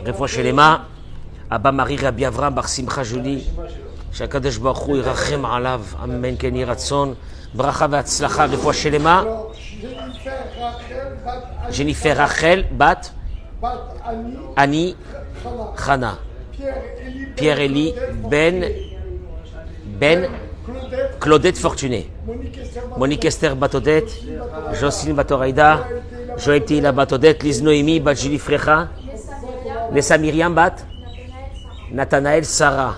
רפואה שלמה, אבא מרי רבי אברהם בר שמחה ג'ולי, שהקדוש ברוך הוא ירחם עליו, אמן כן יהי רצון, ברכה והצלחה, רפואה שלמה. ג'ניפר רחל בת אני חנה, פייר אלי בן קלודט פורטונה, מוניק אסתר בת עודד, ז'וסין בת אוריידה, ז'ואל תהילה בת עודד, ליז נוימי בת ג'ניפרחה, נסה מרים בת נתנאל שרה,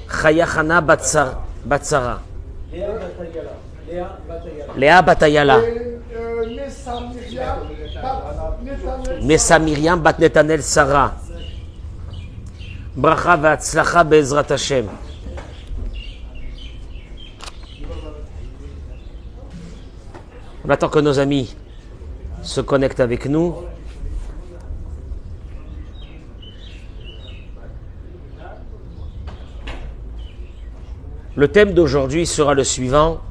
חיה חנה בת שרה, לאה בת איילה, נסה מרים בת נתנאל שרה. ברכה והצלחה בעזרת השם. On attend que nos amis se connectent avec nous. Le thème d'aujourd'hui sera le suivant.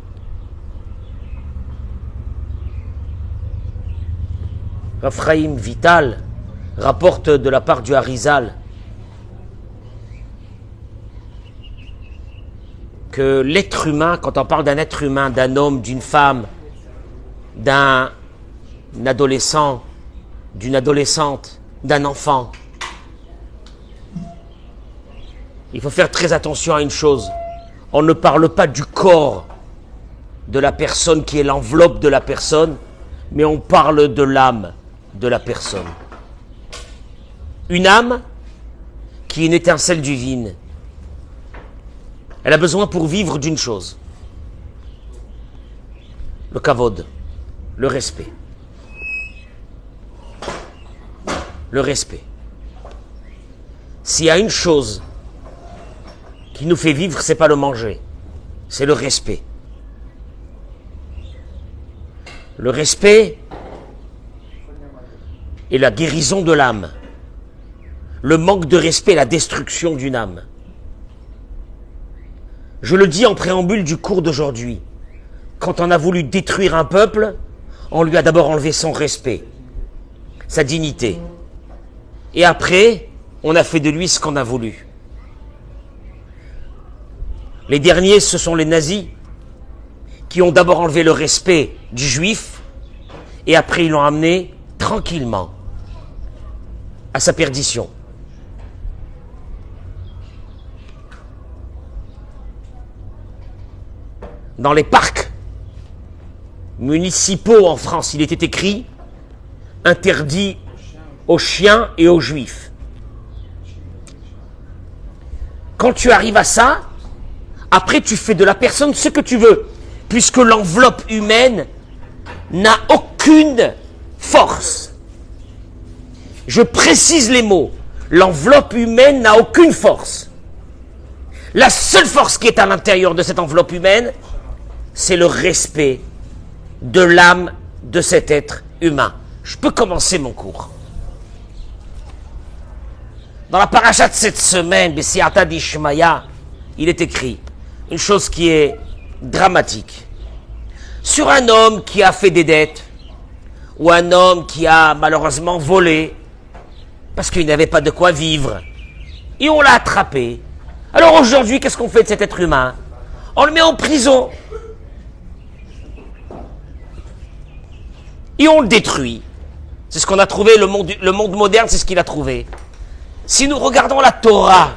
Raphaïm Vital rapporte de la part du Harizal que l'être humain, quand on parle d'un être humain, d'un homme, d'une femme, d'un adolescent, d'une adolescente, d'un enfant, il faut faire très attention à une chose. On ne parle pas du corps de la personne qui est l'enveloppe de la personne, mais on parle de l'âme de la personne. Une âme qui est une étincelle divine. Elle a besoin pour vivre d'une chose. Le kavod, le respect. Le respect. S'il y a une chose qui nous fait vivre, c'est pas le manger, c'est le respect. Le respect est la guérison de l'âme. Le manque de respect est la destruction d'une âme. Je le dis en préambule du cours d'aujourd'hui. Quand on a voulu détruire un peuple, on lui a d'abord enlevé son respect, sa dignité. Et après, on a fait de lui ce qu'on a voulu. Les derniers, ce sont les nazis, qui ont d'abord enlevé le respect du juif, et après ils l'ont amené tranquillement à sa perdition. Dans les parcs municipaux en France, il était écrit « Interdit aux chiens et aux juifs ». Quand tu arrives à ça, après tu fais de la personne ce que tu veux, puisque l'enveloppe humaine n'a aucune force. Je précise les mots. L'enveloppe humaine n'a aucune force. La seule force qui est à l'intérieur de cette enveloppe humaine, c'est le respect de l'âme de cet être humain. Je peux commencer mon cours. Dans la paracha de cette semaine, Bessiata d'Ishmaïa, il est écrit une chose qui est dramatique. Sur un homme qui a fait des dettes, ou un homme qui a malheureusement volé, parce qu'il n'avait pas de quoi vivre, et on l'a attrapé. Alors aujourd'hui, qu'est-ce qu'on fait de cet être humain? On le met en prison. Et on le détruit. C'est ce qu'on a trouvé, le monde moderne, c'est ce qu'il a trouvé. Si nous regardons la Torah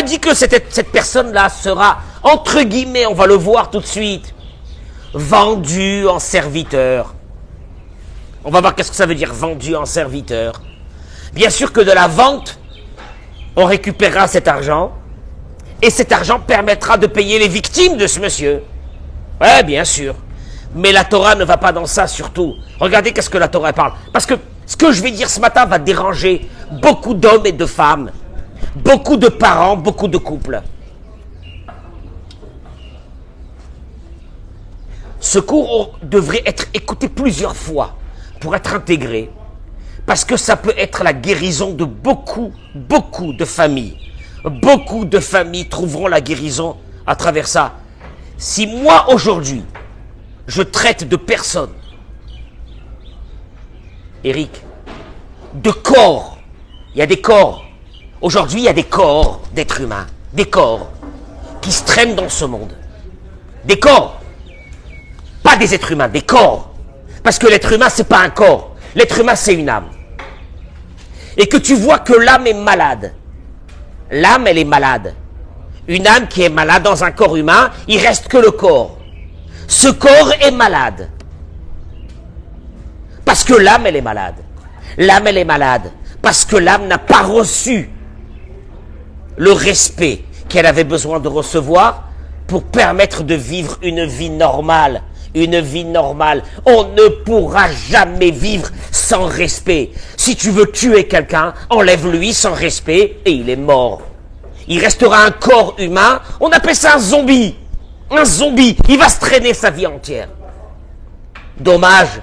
dit que cette personne-là sera, entre guillemets, on va le voir tout de suite, vendue en serviteur. On va voir qu'est-ce que ça veut dire, vendu en serviteur. Bien sûr que de la vente, on récupérera cet argent, et cet argent permettra de payer les victimes de ce monsieur. Ouais, bien sûr. Mais la Torah ne va pas dans ça, surtout. Regardez qu'est-ce que la Torah parle. Parce que ce que je vais dire ce matin va déranger beaucoup d'hommes et de femmes, beaucoup de parents, beaucoup de couples. Ce cours devrait être écouté plusieurs fois pour être intégré, parce que ça peut être la guérison de beaucoup de familles. Beaucoup de familles trouveront la guérison à travers ça. Si moi aujourd'hui, je traite de personnes Eric, de corps. Il y a des corps. Aujourd'hui, il y a des corps d'êtres humains, des corps qui se traînent dans ce monde. Des corps. Pas des êtres humains, des corps. Parce que l'être humain, c'est pas un corps. L'être humain, c'est une âme. Et que tu vois que l'âme est malade. L'âme, elle est malade. Une âme qui est malade dans un corps humain, il reste que le corps. Ce corps est malade. Parce que l'âme, elle est malade. L'âme, elle est malade. Parce que l'âme n'a pas reçu le respect qu'elle avait besoin de recevoir pour permettre de vivre une vie normale. Une vie normale. On ne pourra jamais vivre sans respect. Si tu veux tuer quelqu'un, enlève-lui sans respect et il est mort. Il restera un corps humain, on appelle ça un zombie. Un zombie, il va se traîner sa vie entière. Dommage,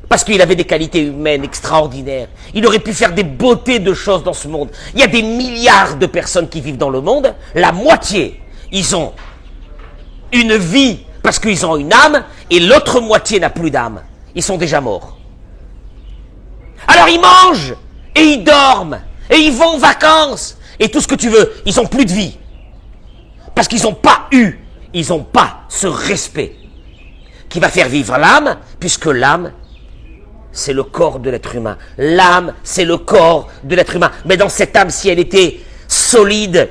parce qu'il avait des qualités humaines extraordinaires. Il aurait pu faire des beautés de choses dans ce monde. Il y a des milliards de personnes qui vivent dans le monde, la moitié, ils ont une vie parce qu'ils ont une âme, et l'autre moitié n'a plus d'âme. Ils sont déjà morts. Alors ils mangent, et ils dorment, et ils vont en vacances, et tout ce que tu veux, ils n'ont plus de vie. Parce qu'ils n'ont pas eu, ils n'ont pas ce respect qui va faire vivre l'âme, puisque l'âme, c'est le corps de l'être humain. L'âme, c'est le corps de l'être humain. Mais dans cette âme, si elle était solide,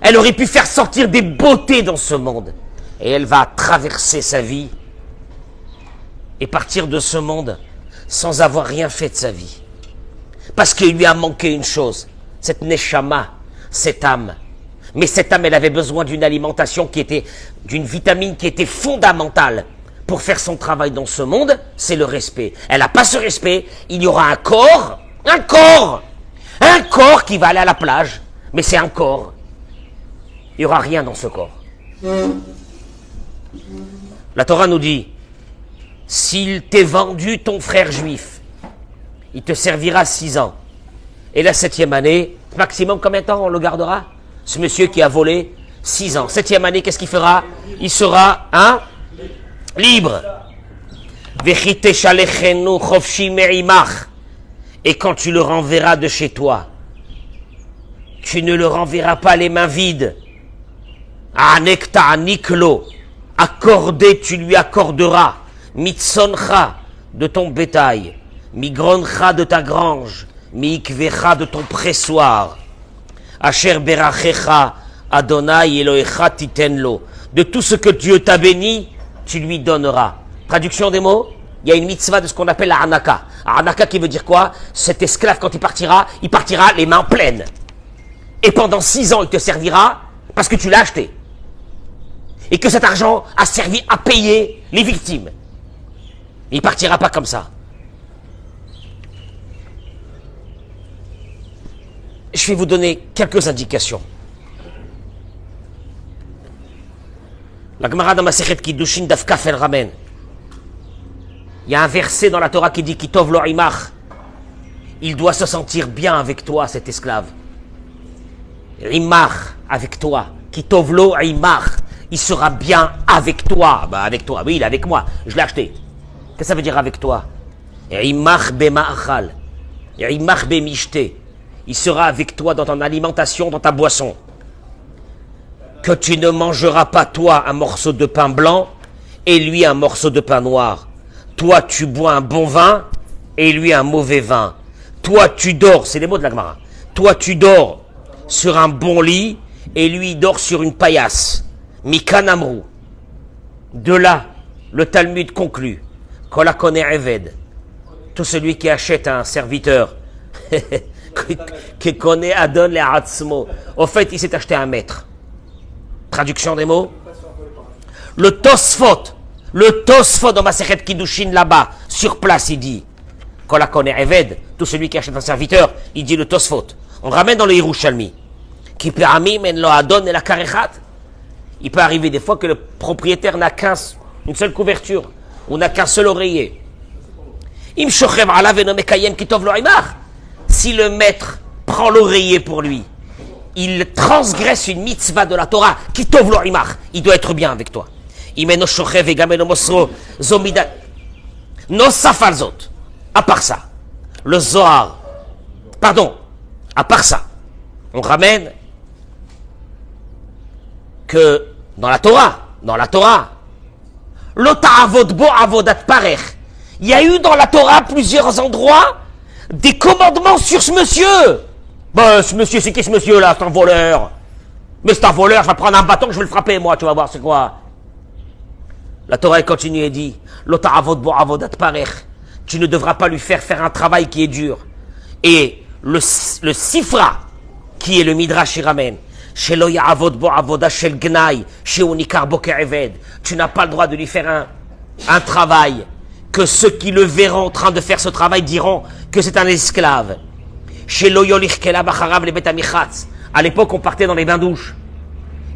elle aurait pu faire sortir des beautés dans ce monde. Et elle va traverser sa vie et partir de ce monde sans avoir rien fait de sa vie. Parce qu'il lui a manqué une chose, cette neshama, cette âme. Mais cette âme, elle avait besoin d'une alimentation qui était, d'une vitamine qui était fondamentale pour faire son travail dans ce monde, c'est le respect. Elle n'a pas ce respect, il y aura un corps qui va aller à la plage, mais c'est un corps. Il n'y aura rien dans ce corps. La Torah nous dit, s'il t'est vendu ton frère juif, il te servira 6 ans. Et la 7e année, maximum combien de temps on le gardera? Ce monsieur qui a volé 6 ans. 7e année, qu'est-ce qu'il fera? Il sera, libre. Et quand tu le renverras de chez toi, tu ne le renverras pas les mains vides. Accordé, tu lui accorderas. Mitsoncha, de ton bétail. Migroncha, de ta grange. Mikvecha, de ton pressoir. Asher berachecha, Adonai Elohecha titenlo. De tout ce que Dieu t'a béni, tu lui donneras. Traduction des mots, il y a une mitzvah de ce qu'on appelle la anaka. Anaka qui veut dire quoi? Cet esclave, quand il partira les mains pleines. Et pendant 6 ans, il te servira parce que tu l'as acheté. Et que cet argent a servi à payer les victimes. Il ne partira pas comme ça. Je vais vous donner quelques indications. La Gemara dans Masechet Kiddushin Daf Kaf elle ramène. Il y a un verset dans la Torah qui dit Kitov lo imach. Il doit se sentir bien avec toi, cet esclave. Imach, avec toi. Kitov lo imach. Il sera bien avec toi. Bah, avec toi. Oui, il est avec moi. Je l'ai acheté. Qu'est-ce que ça veut dire avec toi? Imach bema'achal. Imach bemishte. Il sera avec toi dans ton alimentation, dans ta boisson. Que tu ne mangeras pas, toi, un morceau de pain blanc et lui un morceau de pain noir. Toi, tu bois un bon vin et lui un mauvais vin. Toi, tu dors, c'est les mots de la Gemara. Toi, tu dors sur un bon lit et lui il dort sur une paillasse. Mikanamru. De là, le Talmud conclut. Kolakone Eved. Tout celui qui achète un serviteur qui connaît Adon le Atzmo. Au fait, il s'est acheté un maître. Traduction des mots. Le Tosfot dans Masechet Kiddushin là-bas, sur place, il dit Kolakone Eved, tout celui qui achète un serviteur, il dit le Tosfot. On le ramène dans le Yerushalmi. Qui peut amim en lo Adon et la karechat. Il peut arriver des fois que le propriétaire n'a qu'une seule couverture, ou n'a qu'un seul oreiller. Im shochev alav eno mekayem kitov lo imach. Si le maître prend l'oreiller pour lui, il transgresse une mitzvah de la Torah, kitov lo imach. Il doit être bien avec toi. Imeno shochev egameno mosro zomida. No safalzot. À part ça, le Zohar. Pardon, à part ça, on ramène que dans la Torah, Lota avodbo avodat parech. Il y a eu dans la Torah plusieurs endroits des commandements sur ce monsieur. Ben, ce monsieur, c'est qui ce monsieur-là? C'est un voleur. Mais c'est un voleur, je vais prendre un bâton, je vais le frapper, moi, tu vas voir, c'est quoi? La Torah continue et dit, Lota avodbo avodat parech. Tu ne devras pas lui faire un travail qui est dur. Et le sifra, qui est le midrash, il ramène. Tu n'as pas le droit de lui faire un travail que ceux qui le verront en train de faire ce travail diront que c'est un esclave. À l'époque, on partait dans les bains-douches.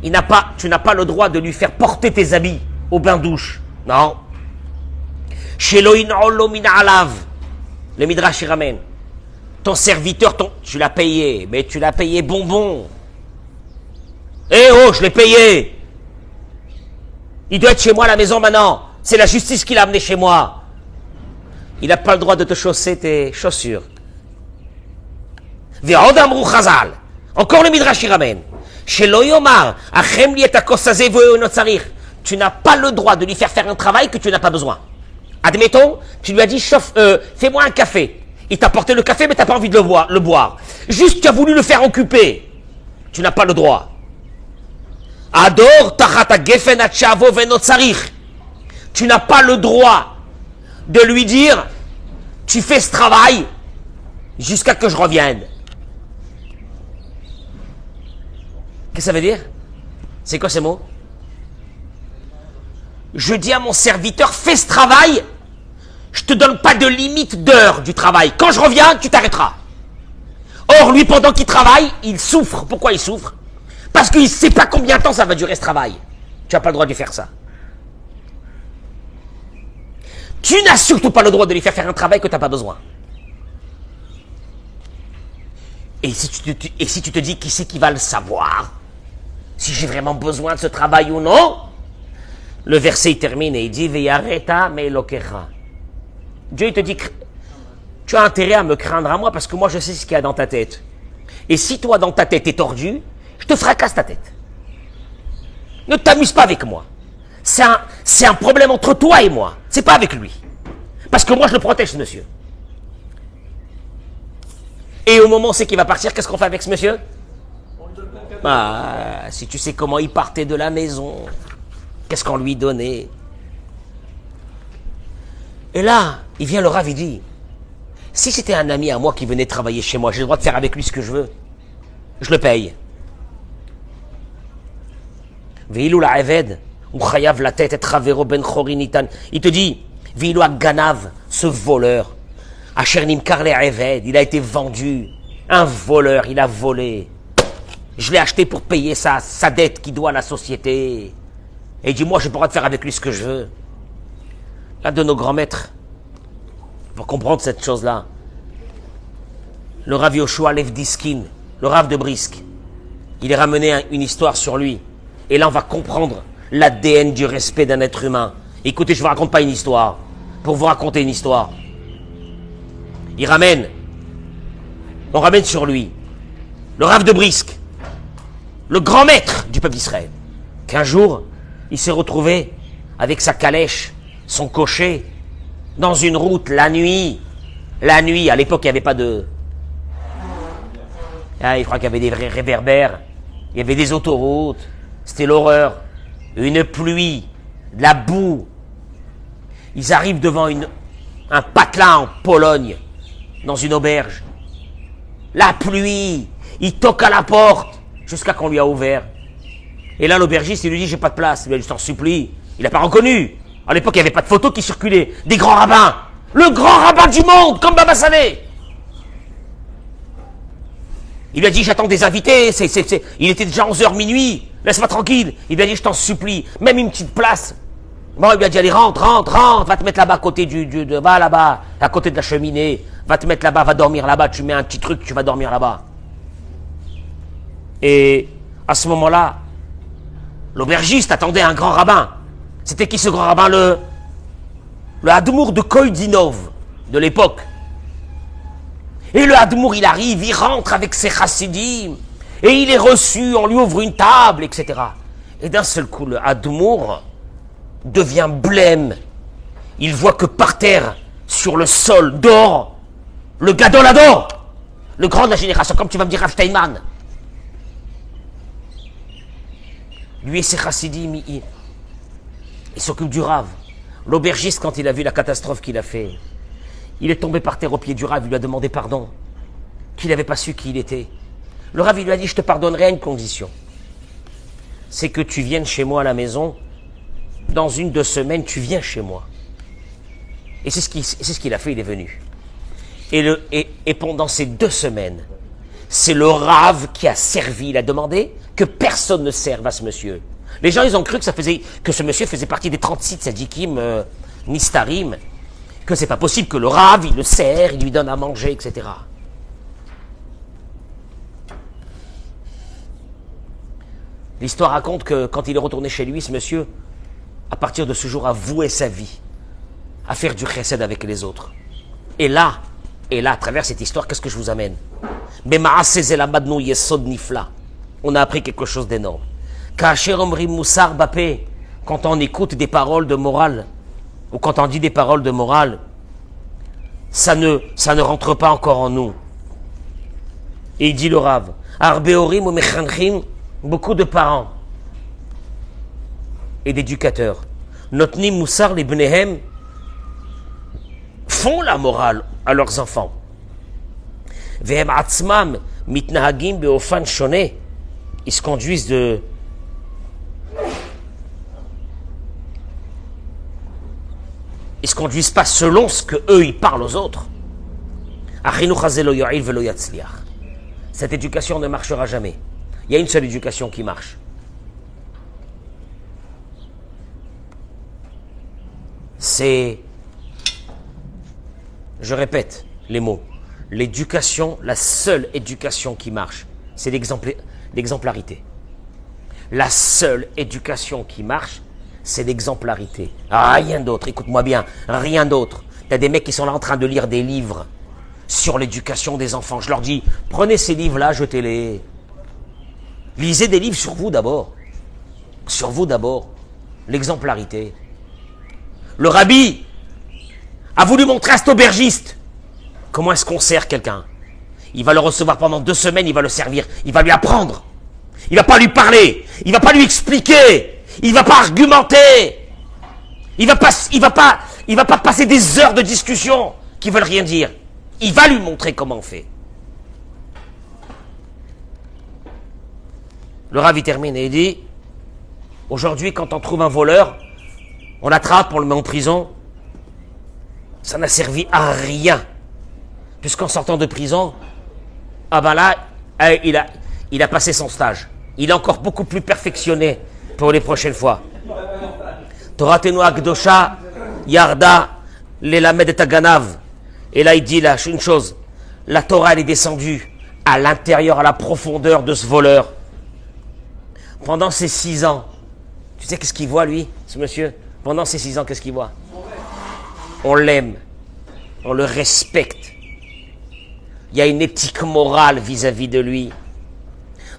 Tu n'as pas le droit de lui faire porter tes habits au bain-douche. Non. Le midrash, il ramène. Ton serviteur, tu l'as payé, mais tu l'as payé bonbon. Eh oh, je l'ai payé. Il doit être chez moi à la maison maintenant. C'est la justice qui l'a amené chez moi. Il n'a pas le droit de te chausser tes chaussures. Encore le midrash, il ramène. Tu n'as pas le droit de lui faire un travail que tu n'as pas besoin. Admettons, tu lui as dit, fais-moi un café. Il t'a porté le café, mais tu n'as pas envie de le boire. Juste, tu as voulu le faire occuper. Tu n'as pas le droit. Ador tachata gefen achavo venotsarich. Tu n'as pas le droit de lui dire, tu fais ce travail jusqu'à que je revienne. Qu'est-ce que ça veut dire? C'est quoi ces mots? Je dis à mon serviteur, fais ce travail, je te donne pas de limite d'heure du travail. Quand je reviens, tu t'arrêteras. Or, lui, pendant qu'il travaille, il souffre. Pourquoi il souffre? Parce qu'il ne sait pas combien de temps ça va durer ce travail. Tu n'as pas le droit de lui faire ça. Tu n'as surtout pas le droit de lui faire un travail que tu n'as pas besoin. Et si tu te dis qui c'est qui va le savoir, si j'ai vraiment besoin de ce travail ou non, le verset il termine et il dit Veyareta melokecha. Dieu il te dit tu as intérêt à me craindre à moi parce que moi je sais ce qu'il y a dans ta tête. Et si toi dans ta tête est tordu, je te fracasse ta tête. Ne t'amuse pas avec moi. C'est un problème entre toi et moi. C'est pas avec lui. Parce que moi je le protège ce monsieur. Et au moment où c'est qu'il va partir, qu'est-ce qu'on fait avec ce monsieur? Ah, si tu sais comment il partait de la maison, qu'est-ce qu'on lui donnait? Et là, il vient le Rav, il dit, si c'était un ami à moi qui venait travailler chez moi, j'ai le droit de faire avec lui ce que je veux. Je le paye. Veilou la Eved, ou Chayav la tête, et Travero ben Chorinitan. Il te dit, Veilou a Ganav, ce voleur. Asher Nimkar le Eved, il a été vendu. Un voleur, il a volé. Je l'ai acheté pour payer sa dette qu'il doit à la société. Et il dit, moi, je pourrais faire avec lui ce que je veux. L'un de nos grands maîtres, pour comprendre cette chose-là, le Rav Yoshua Lev Diskin, le Rav de Brisk, il est ramené une histoire sur lui. Et là, on va comprendre l'ADN du respect d'un être humain. Écoutez, je ne vous raconte pas une histoire, pour vous raconter une histoire. On ramène sur lui, le Rav de Brisk, le grand maître du peuple d'Israël, qu'un jour, il s'est retrouvé avec sa calèche, son cocher, dans une route, la nuit. La nuit, à l'époque, il n'y avait pas de... Ah, je crois qu'il y avait des vrais réverbères, il y avait des autoroutes, c'était l'horreur. Une pluie, de la boue. Ils arrivent devant un patelin en Pologne, dans une auberge. La pluie, il toque à la porte, jusqu'à qu'on lui a ouvert. Et là, l'aubergiste, il lui dit, j'ai pas de place. Il lui a dit, je t'en supplie. Il n'a pas reconnu. À l'époque, il n'y avait pas de photos qui circulaient. Des grands rabbins. Le grand rabbin du monde, comme Baba Sané. Il lui a dit, j'attends des invités. Il était déjà 11h minuit. Laisse-moi tranquille. Il lui a dit, je t'en supplie. Même une petite place. Bon, il lui a dit, allez, rentre. Va te mettre là-bas à côté va là-bas, à côté de la cheminée. Va te mettre là-bas, va dormir là-bas. Tu mets un petit truc, tu vas dormir là-bas. Et à ce moment-là, l'aubergiste attendait un grand rabbin. C'était qui ce grand rabbin? Le Hadmour de Koïdinov de l'époque. Et le Hadmour, il arrive, il rentre avec ses chassidim, et il est reçu, on lui ouvre une table, etc. Et d'un seul coup, le Hadmour devient blême. Il voit que par terre, sur le sol d'or, le Gadol Hador, le grand de la génération, comme tu vas me dire Rav Steinman. Lui et ses chassidim, il s'occupe du Rav. L'aubergiste, quand il a vu la catastrophe qu'il a fait, il est tombé par terre au pied du Rav, il lui a demandé pardon, qu'il n'avait pas su qui il était. Le Rav, il lui a dit, je te pardonnerai à une condition. C'est que tu viennes chez moi à la maison, dans 1-2 semaines, tu viens chez moi. Et c'est ce qu'il a fait, il est venu. Et pendant ces 2 semaines, c'est le Rav qui a servi, il a demandé que personne ne serve à ce monsieur. Les gens, ils ont cru que ce monsieur faisait partie des 36 tzadikim Nistarim, que c'est pas possible, que le Rav, il le sert, il lui donne à manger, etc. L'histoire raconte que quand il est retourné chez lui, ce monsieur, à partir de ce jour, a voué sa vie à faire du chesed avec les autres. Et là, à travers cette histoire, qu'est-ce que je vous amène? On a appris quelque chose d'énorme. Quand on écoute des paroles de morale, ou quand on dit des paroles de morale, ça ne rentre pas encore en nous. Et il dit le Rav, Arbeorim ou Mechanchim, beaucoup de parents et d'éducateurs, Notnim Moussar les Bnehem, font la morale à leurs enfants. Vehem Atzmam mitnahagim beofan shone, ils se conduisent pas selon ce que eux ils parlent aux autres. Cette éducation ne marchera jamais. Il y a une seule éducation qui marche. C'est, je répète les mots, l'éducation, la seule éducation qui marche, c'est l'exemplarité. La seule éducation qui marche, c'est l'exemplarité. Rien d'autre, écoute-moi bien, rien d'autre. Il y a des mecs qui sont là en train de lire des livres sur l'éducation des enfants. Je leur dis, prenez ces livres-là, jetez-les. Lisez des livres sur vous d'abord. Sur vous d'abord. L'exemplarité. Le rabbi a voulu montrer à cet aubergiste comment est-ce qu'on sert quelqu'un. Il va le recevoir pendant 2 semaines, il va le servir, il va lui apprendre. Il va pas lui parler, il va pas lui expliquer, il va pas argumenter. Il va pas passer des heures de discussion qui veulent rien dire. Il va lui montrer comment on fait. Le Rav, il termine et il dit, aujourd'hui, quand on trouve un voleur, on l'attrape, on le met en prison. Ça n'a servi à rien. Puisqu'en sortant de prison, ah ben là, il a passé son stage. Il est encore beaucoup plus perfectionné pour les prochaines fois. Torah Tenu Akdosha, Yarda, Lelamed et Aganav. Et là, il dit là, une chose. La Torah, elle est descendue à l'intérieur, à la profondeur de ce voleur. Pendant ces 6 ans, tu sais qu'est-ce qu'il voit, lui, ce monsieur? Pendant ces 6 ans, qu'est-ce qu'il voit? On l'aime, on le respecte. Il y a une éthique morale vis-à-vis de lui.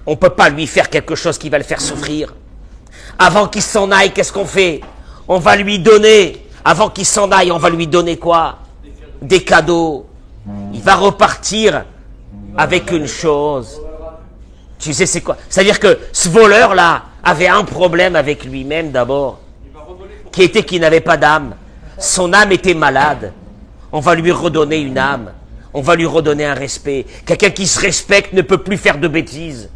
On ne peut pas lui faire quelque chose qui va le faire souffrir. Avant qu'il s'en aille, qu'est-ce qu'on fait? On va lui donner, avant qu'il s'en aille, on va lui donner quoi? Des cadeaux. Il va repartir avec une chose. Tu sais c'est quoi? C'est-à-dire que ce voleur-là avait un problème avec lui-même d'abord, qui était qu'il n'avait pas d'âme. Son âme était malade. On va lui redonner une âme. On va lui redonner un respect. Quelqu'un qui se respecte ne peut plus faire de bêtises.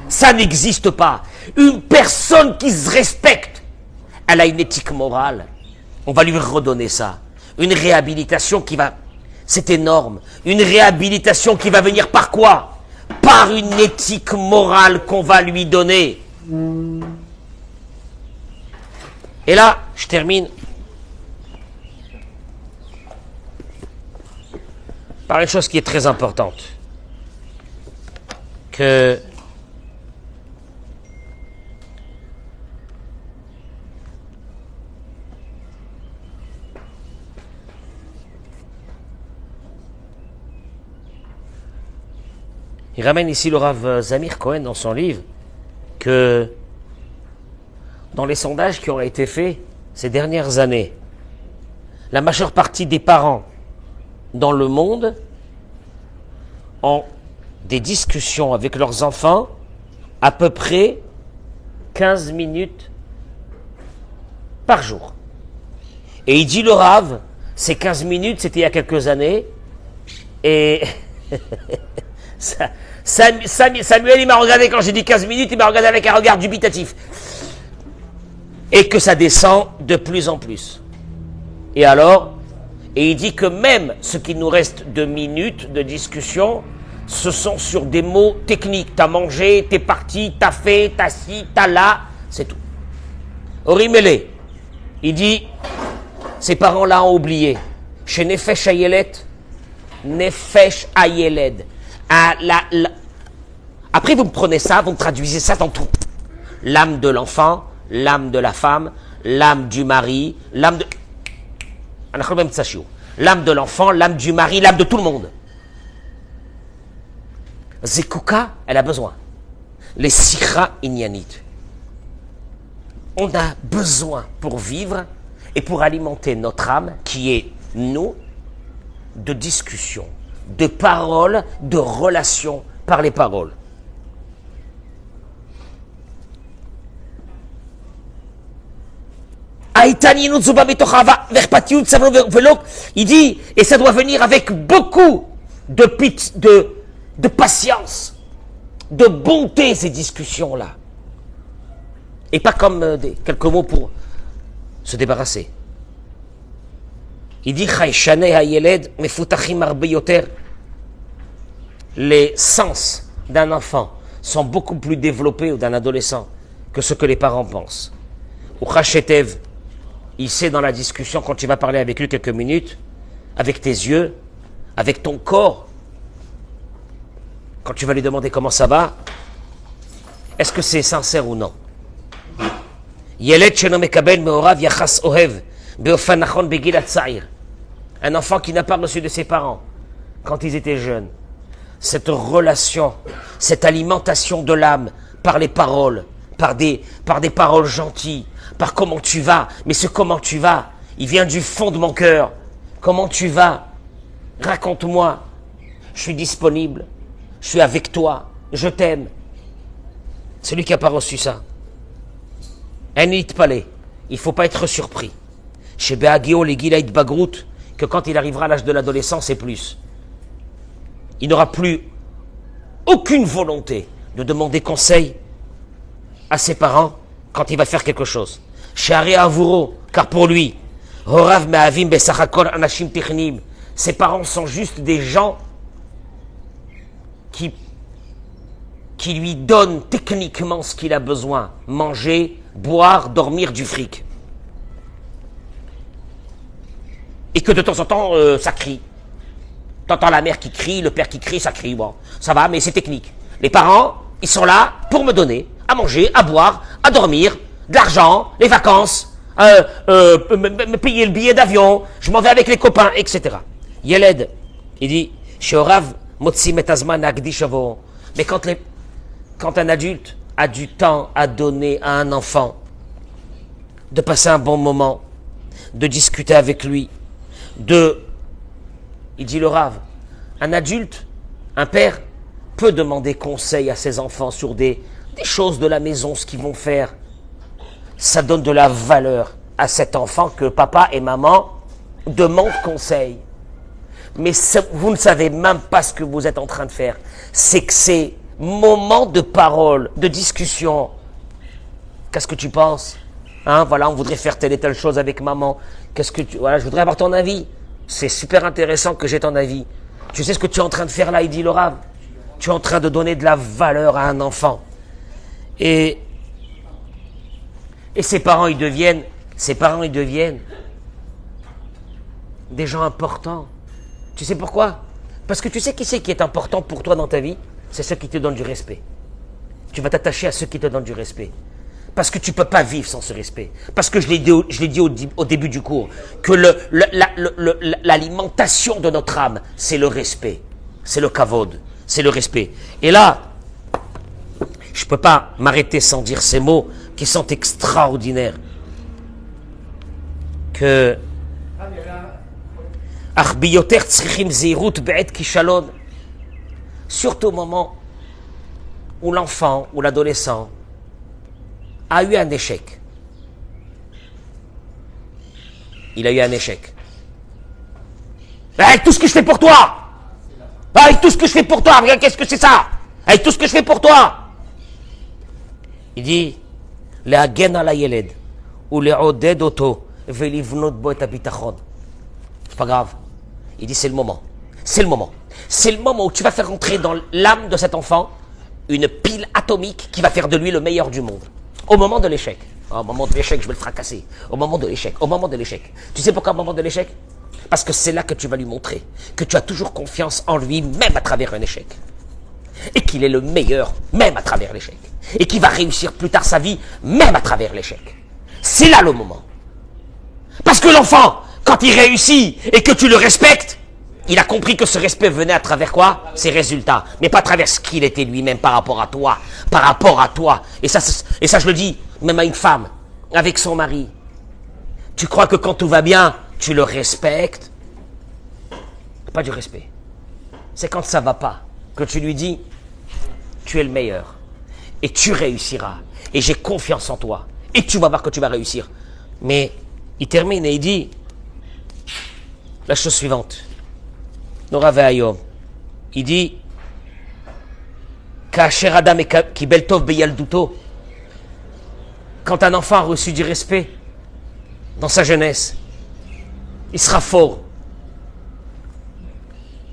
Ça n'existe pas. Une personne qui se respecte, elle a une éthique morale. On va lui redonner ça. Une réhabilitation qui va... C'est énorme. Une réhabilitation qui va venir par quoi? Par une éthique morale qu'on va lui donner. Et là, je termine par une chose qui est très importante. Que Il ramène ici le Rav Zamir Cohen dans son livre que dans les sondages qui ont été faits ces dernières années, la majeure partie des parents dans le monde ont des discussions avec leurs enfants à peu près 15 minutes par jour. Et il dit le Rav, ces 15 minutes, c'était il y a quelques années, et Samuel, il m'a regardé quand j'ai dit 15 minutes, il m'a regardé avec un regard dubitatif. Et que ça descend de plus en plus. Et alors, et il dit que même ce qu'il nous reste de minutes de discussion, ce sont sur des mots techniques. T'as mangé, t'es parti, t'as fait, t'as ci, t'as là, c'est tout. Orimele, il dit, ces parents-là ont oublié. Chez Nefesh Ayelet, Nefesh Ayeled. Après, vous me prenez ça, vous me traduisez ça dans tout. L'âme de l'enfant, l'âme de la femme, l'âme du mari, l'âme de... L'âme de l'enfant, l'âme du mari, l'âme de tout le monde. Zekuka, elle a besoin. Les Sikha Inyanit. On a besoin pour vivre et pour alimenter notre âme, qui est nous, de discussion, de paroles, de relations par les paroles. Il dit, et ça doit venir avec beaucoup de patience, de bonté, ces discussions-là. Et pas comme quelques mots pour se débarrasser. Il dit, les sens d'un enfant sont beaucoup plus développés ou d'un adolescent que ce que les parents pensent. Ou Chachetev, il sait dans la discussion, quand tu vas parler avec lui quelques minutes, avec tes yeux, avec ton corps, quand tu vas lui demander comment ça va, est-ce que c'est sincère ou non? Un enfant qui n'a pas reçu de ses parents quand ils étaient jeunes, cette relation, cette alimentation de l'âme par les paroles, par des paroles gentilles, par comment tu vas, mais ce comment tu vas, il vient du fond de mon cœur. Comment tu vas? Raconte-moi. Je suis disponible. Je suis avec toi. Je t'aime. Celui qui n'a pas reçu ça. Il ne faut pas être surpris. Chez Beagio, les Gilaïd Bagrout, que quand il arrivera à l'âge de l'adolescence et plus, il n'aura plus aucune volonté de demander conseil à ses parents quand il va faire quelque chose. Chez Ari Avuro, car pour lui, Horav Me'avim Besachakol Anashim Tichnim, ses parents sont juste des gens qui lui donnent techniquement ce qu'il a besoin. Manger, boire, dormir, du fric. Et que de temps en temps, ça crie. T'entends la mère qui crie, le père qui crie, ça crie. Bon, ça va, mais c'est technique. Les parents, ils sont là pour me donner à manger, à boire, à dormir, de l'argent, les vacances, me payer le billet d'avion, je m'en vais avec les copains, etc. Yeled, il dit, Shorav Motsi Metazman Agdishavo. Mais quand un adulte a du temps à donner à un enfant, de passer un bon moment, de discuter avec lui, il dit le Rav, un adulte, un père, peut demander conseil à ses enfants sur des choses de la maison, ce qu'ils vont faire. Ça donne de la valeur à cet enfant que papa et maman demandent conseil. Mais vous ne savez même pas ce que vous êtes en train de faire. C'est que ces moments de parole, de discussion, qu'est-ce que tu penses? Voilà, on voudrait faire telle et telle chose avec maman. Voilà, je voudrais avoir ton avis. C'est super intéressant que j'ai ton avis. Tu sais ce que tu es en train de faire là, il dit le Rav? Tu es en train de donner de la valeur à un enfant. Et ses parents, ils deviennent des gens importants. Tu sais pourquoi? Parce que tu sais qui c'est qui est important pour toi dans ta vie? C'est ceux qui te donnent du respect. Tu vas t'attacher à ceux qui te donnent du respect. Parce que tu ne peux pas vivre sans ce respect. Parce que je l'ai dit au début du cours, que l'alimentation de notre âme, c'est le respect, c'est le kavod. c'est le respect. Et là, je ne peux pas m'arrêter sans dire ces mots qui sont extraordinaires. Que surtout au moment où l'enfant ou l'adolescent a eu un échec. Il a eu un échec. Avec tout ce que je fais pour toi, avec tout ce que je fais pour toi, regarde, qu'est-ce que c'est ça? Avec tout ce que je fais pour toi. Il dit, להגן על הילד ולעודד אותו ולבנות בו את הביטחון. C'est pas grave. Il dit, c'est le moment. C'est le moment. C'est le moment où tu vas faire entrer dans l'âme de cet enfant une pile atomique qui va faire de lui le meilleur du monde. Au moment de l'échec. Au moment de l'échec, je vais le fracasser. Au moment de l'échec. Au moment de l'échec. Tu sais pourquoi au moment de l'échec? Parce que c'est là que tu vas lui montrer que tu as toujours confiance en lui, même à travers un échec. Et qu'il est le meilleur, même à travers l'échec. Et qu'il va réussir plus tard sa vie, même à travers l'échec. C'est là le moment. Parce que l'enfant, quand il réussit et que tu le respectes, il a compris que ce respect venait à travers quoi? Ses résultats. Mais pas à travers ce qu'il était lui-même par rapport à toi. Par rapport à toi. Et ça, je le dis, même à une femme, avec son mari. Tu crois que quand tout va bien, tu le respectes? Pas du respect. C'est quand ça va pas que tu lui dis, tu es le meilleur. Et tu réussiras. Et j'ai confiance en toi. Et tu vas voir que tu vas réussir. Mais il termine et il dit la chose suivante. Nora ve'ayom. Il dit Kasher Adam kibel tov beyalduto. Quand un enfant a reçu du respect dans sa jeunesse, il sera fort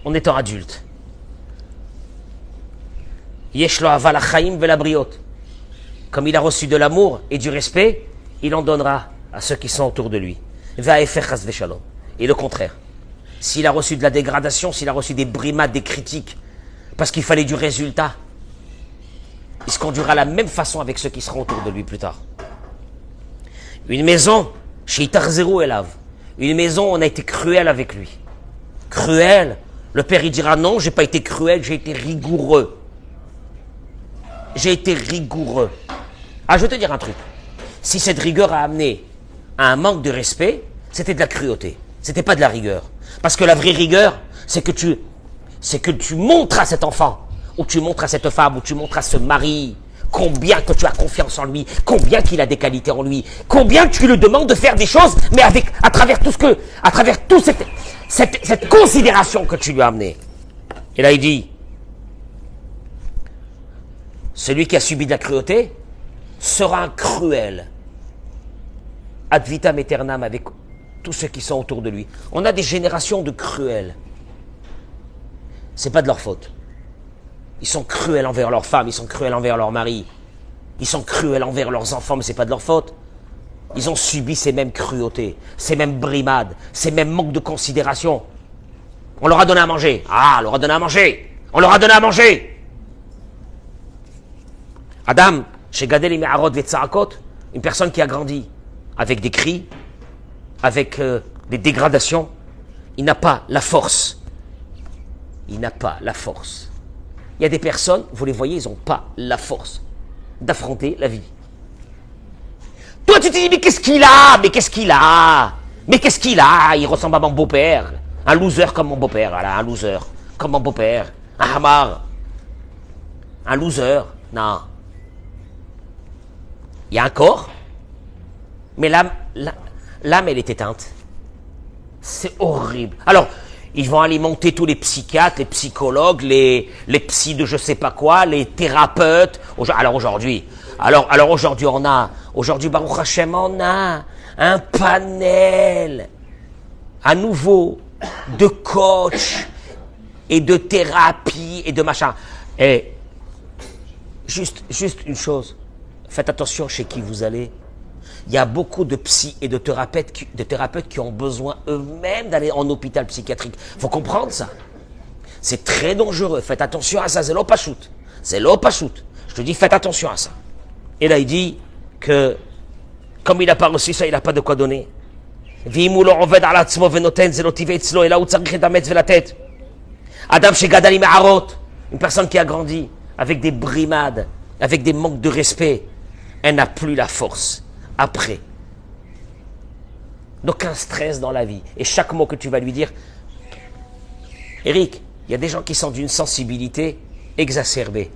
en étant adulte. Yesh lo aval hachaim velabriot. Comme il a reçu de l'amour et du respect, il en donnera à ceux qui sont autour de lui. Ve'aefer chas v'shalom. Et le contraire. S'il a reçu de la dégradation, s'il a reçu des brimades, des critiques, parce qu'il fallait du résultat, il se conduira de la même façon avec ceux qui seront autour de lui plus tard. Une maison, chez Itarzeru Elav, une maison, on a été cruel avec lui. Cruel. Le père, il dira non, j'ai pas été cruel, j'ai été rigoureux. J'ai été rigoureux. Ah, je vais te dire un truc. Si cette rigueur a amené à un manque de respect, c'était de la cruauté. C'était pas de la rigueur. Parce que la vraie rigueur, c'est que tu montres à cet enfant, ou tu montres à cette femme, ou tu montres à ce mari, combien que tu as confiance en lui, combien qu'il a des qualités en lui, combien tu lui demandes de faire des choses, mais à travers toute cette considération que tu lui as amenée. Et là, il dit, celui qui a subi de la cruauté sera un cruel. Ad vitam aeternam avec tous ceux qui sont autour de lui. On a des générations de cruels. C'est pas de leur faute. Ils sont cruels envers leurs femmes, ils sont cruels envers leurs maris. Ils sont cruels envers leurs enfants, mais c'est pas de leur faute. Ils ont subi ces mêmes cruautés, ces mêmes brimades, ces mêmes manques de considération. On leur a donné à manger. Ah, on leur a donné à manger. On leur a donné à manger. Adam, chez Gadel Me'arot Vetzarakot, une personne qui a grandi avec des cris, avec des dégradations, il n'a pas la force. Il n'a pas la force. Il y a des personnes, vous les voyez, ils n'ont pas la force d'affronter la vie. Toi, tu te dis, mais qu'est-ce qu'il a? Mais qu'est-ce qu'il a? Mais qu'est-ce qu'il a? Il ressemble à mon beau-père. Un loser comme mon beau-père, voilà, un loser comme mon beau-père. Un hamar. Un loser. Non. Il y a un corps, mais l'âme, elle est éteinte. C'est horrible. Alors, ils vont alimenter tous les psychiatres, les psychologues, les psys de je sais pas quoi, les thérapeutes. Alors aujourd'hui, Baruch Hashem, on a un panel à nouveau de coach et de thérapie et de machin. Et juste une chose, faites attention chez qui vous allez. Il y a beaucoup de psys et de thérapeutes qui ont besoin eux-mêmes d'aller en hôpital psychiatrique. Il faut comprendre ça. C'est très dangereux. Faites attention à ça. C'est l'opachut. C'est l'opachut. Je te dis, faites attention à ça. Et là, il dit que, comme il n'a pas reçu ça, il n'a pas de quoi donner. Adam chez Gadali Me'arot, Une personne qui a grandi avec des brimades, avec des manques de respect, elle n'a plus la force. Après. Donc un stress dans la vie. Et chaque mot que tu vas lui dire, Eric, il y a des gens qui sont d'une sensibilité exacerbée.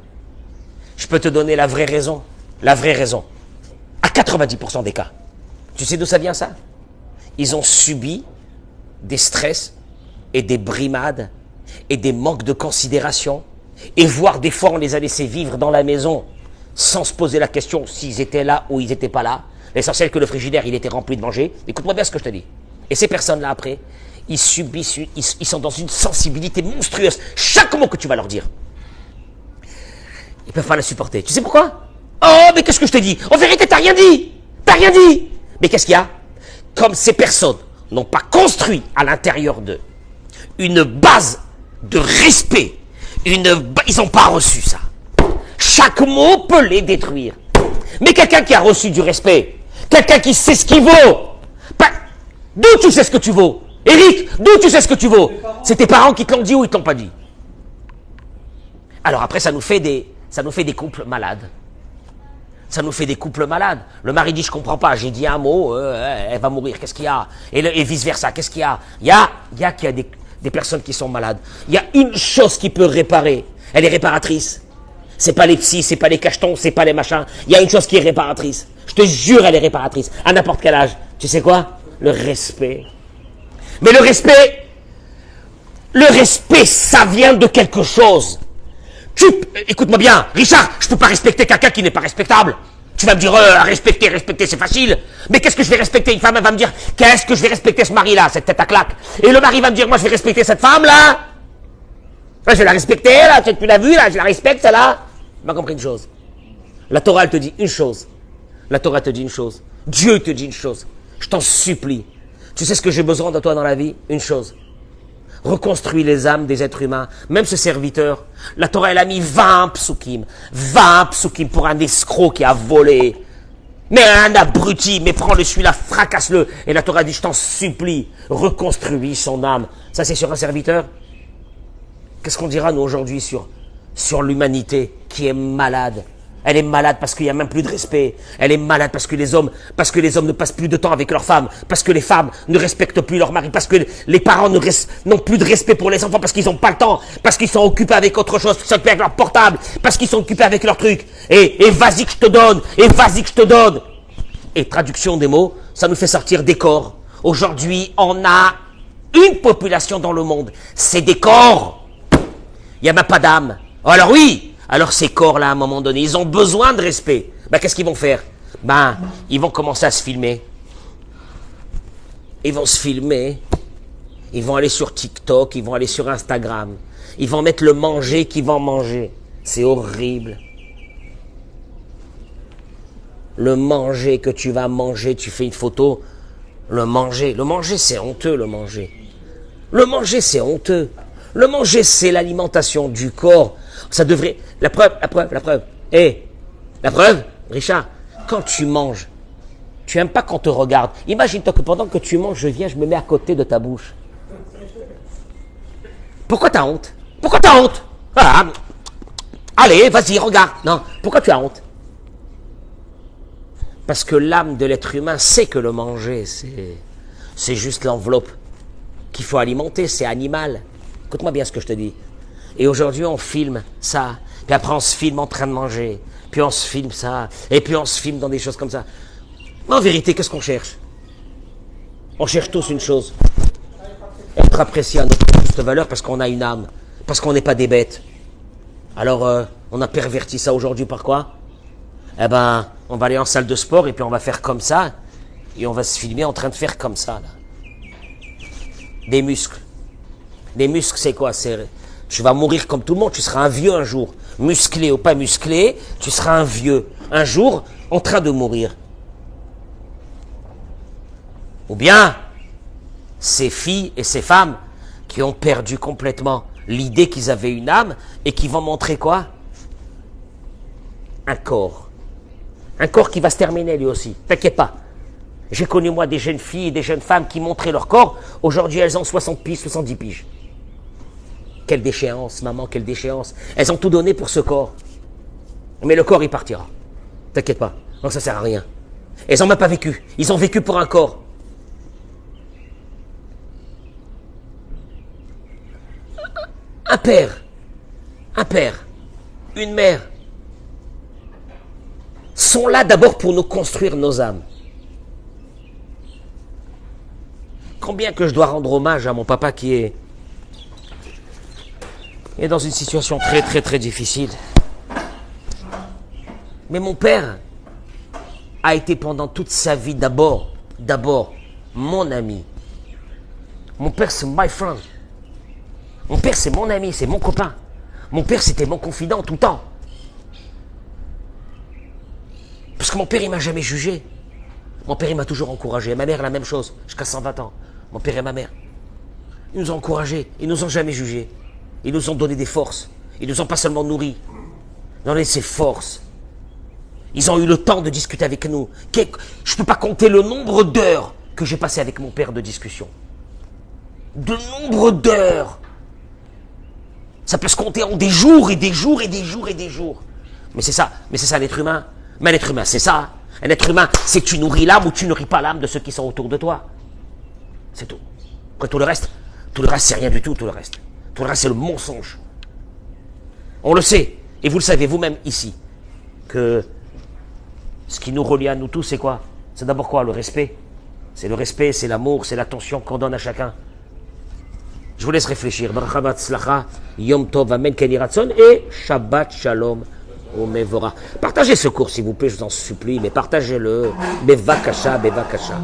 Je peux te donner la vraie raison. La vraie raison. À 90% des cas. Tu sais d'où ça vient ça? Ils ont subi des stress et des brimades et des manques de considération. Et voire des fois on les a laissés vivre dans la maison sans se poser la question s'ils étaient là ou ils n'étaient pas là. L'essentiel que le frigidaire il était rempli de manger. Écoute-moi bien ce que je te dis. Et ces personnes-là après, ils subissent, ils sont dans une sensibilité monstrueuse. Chaque mot que tu vas leur dire, ils peuvent pas la supporter. Tu sais pourquoi? Oh, mais qu'est-ce que je te dis? En vérité, t'as rien dit. T'as rien dit. Mais qu'est-ce qu'il y a? Comme ces personnes n'ont pas construit à l'intérieur d'eux une base de respect, ils n'ont pas reçu ça. Chaque mot peut les détruire. Mais quelqu'un qui a reçu du respect, quelqu'un qui sait ce qu'il vaut, d'où tu sais ce que tu vaux? Eric, d'où tu sais ce que tu vaux? C'est tes parents qui te l'ont dit ou ils te l'ont pas dit? Alors après, ça nous fait des couples malades. Ça nous fait des couples malades. Le mari dit, je comprends pas, j'ai dit un mot, elle va mourir, qu'est-ce qu'il y a? Et vice versa, qu'est-ce qu'il y a? Il y a des personnes qui sont malades. Il y a une chose qui peut réparer. Elle est réparatrice. C'est pas les psys, c'est pas les cachetons, c'est pas les machins. Il y a une chose qui est réparatrice. Je te jure, elle est réparatrice. À n'importe quel âge. Tu sais quoi? Le respect. Mais le respect, ça vient de quelque chose. Écoute-moi bien, Richard, je peux pas respecter quelqu'un qui n'est pas respectable. Tu vas me dire, respecter, c'est facile. Mais qu'est-ce que je vais respecter? Une femme, elle va me dire, qu'est-ce que je vais respecter ce mari-là, cette tête à claque? Et le mari va me dire, moi, je vais respecter cette femme-là. Je vais la respecter, là, tu l'as vue, là, je la respecte, celle-là. Tu m'as compris une chose. La Torah, elle te dit une chose. La Torah te dit une chose. Dieu te dit une chose. Je t'en supplie. Tu sais ce que j'ai besoin de toi dans la vie? Une chose. Reconstruis les âmes des êtres humains. Même ce serviteur. La Torah, elle a mis 20 psukim. 20 psukim pour un escroc qui a volé. Mais un abruti, mais prends-le celui-là, fracasse-le. Et la Torah dit, je t'en supplie, reconstruis son âme. Ça, c'est sur un serviteur. Qu'est-ce qu'on dira, nous, aujourd'hui, sur l'humanité qui est malade? Elle est malade parce qu'il n'y a même plus de respect. Elle est malade parce que les hommes ne passent plus de temps avec leurs femmes, parce que les femmes ne respectent plus leur mari, parce que les parents n'ont plus de respect pour les enfants, parce qu'ils n'ont pas le temps, parce qu'ils sont occupés avec autre chose, parce qu'ils sont occupés avec leur portable, parce qu'ils sont occupés avec leurs trucs. Et vas-y que je te donne, et vas-y que je te donne. Et traduction des mots, ça nous fait sortir des corps. Aujourd'hui, on a une population dans le monde, c'est des corps. Il n'y a même pas d'âme. Alors oui, alors ces corps-là, à un moment donné, ils ont besoin de respect. Qu'est-ce qu'ils vont faire? Ils vont commencer à se filmer. Ils vont se filmer. Ils vont aller sur TikTok, ils vont aller sur Instagram. Ils vont mettre le manger qu'ils vont manger. C'est horrible. Le manger que tu vas manger, tu fais une photo. Le manger c'est honteux, le manger. Le manger, c'est honteux. Le manger, c'est l'alimentation du corps. Ça devrait... La preuve. La preuve, Richard, quand tu manges, tu n'aimes pas qu'on te regarde. Imagine-toi que pendant que tu manges, je me mets à côté de ta bouche. Pourquoi t'as honte? Pourquoi t'as honte? Allez, vas-y, regarde. Non, pourquoi tu as honte? Parce que l'âme de l'être humain sait que le manger, c'est juste l'enveloppe qu'il faut alimenter, c'est animal. Écoute-moi bien ce que je te dis. Et aujourd'hui, on filme ça. Puis après, on se filme en train de manger. Puis on se filme ça. Et puis on se filme dans des choses comme ça. Mais en vérité, qu'est-ce qu'on cherche? On cherche tous une chose. Être apprécié à notre juste valeur parce qu'on a une âme. Parce qu'on n'est pas des bêtes. Alors, on a perverti ça aujourd'hui par quoi? On va aller en salle de sport et puis on va faire comme ça. Et on va se filmer en train de faire comme ça, là. Des muscles. Les muscles, c'est quoi? Tu vas mourir comme tout le monde, tu seras un vieux un jour. Musclé ou pas musclé, tu seras un vieux. Un jour, en train de mourir. Ou bien, ces filles et ces femmes qui ont perdu complètement l'idée qu'ils avaient une âme et qui vont montrer quoi? Un corps. Un corps qui va se terminer lui aussi. T'inquiète pas. J'ai connu moi des jeunes filles et des jeunes femmes qui montraient leur corps. Aujourd'hui, elles ont 60 piges, 70 piges. Quelle déchéance, maman, quelle déchéance. Elles ont tout donné pour ce corps. Mais le corps, il partira. T'inquiète pas. Donc ça sert à rien. Elles n'ont même pas vécu. Ils ont vécu pour un corps. Un père, une mère, sont là d'abord pour nous construire nos âmes. Combien que je dois rendre hommage à mon papa qui est dans une situation très très très difficile. Mais mon père a été pendant toute sa vie d'abord mon ami. Mon père c'est my friend. Mon père c'est mon ami, c'est mon copain. Mon père c'était mon confident tout le temps. Parce que mon père il m'a jamais jugé. Mon père il m'a toujours encouragé. Ma mère la même chose, jusqu'à 120 ans. Mon père et ma mère. Ils nous ont encouragés, ils nous ont jamais jugés. Ils nous ont donné des forces. Ils nous ont pas seulement nourris. Ils nous ont laissé force. Ils ont eu le temps de discuter avec nous. Je ne peux pas compter le nombre d'heures que j'ai passé avec mon père de discussion. De nombre d'heures. Ça peut se compter en des jours et des jours et des jours et des jours. Mais c'est ça l'être humain. Mais l'être humain, c'est ça. Un être humain, c'est que tu nourris l'âme ou tu nourris pas l'âme de ceux qui sont autour de toi. C'est tout. Après tout le reste, c'est rien du tout, tout le reste. Tout le reste, c'est le mensonge. On le sait, et vous le savez vous-même ici, que ce qui nous relie à nous tous, c'est quoi? C'est d'abord quoi? Le respect. C'est le respect, c'est l'amour, c'est l'attention qu'on donne à chacun. Je vous laisse réfléchir. Barachabat Slacha, Yom Tov, Amen, Keni Ratson, et Shabbat Shalom, Omevora. Partagez ce cours, s'il vous plaît, je vous en supplie, mais partagez-le. Bevakasha, Bevakasha.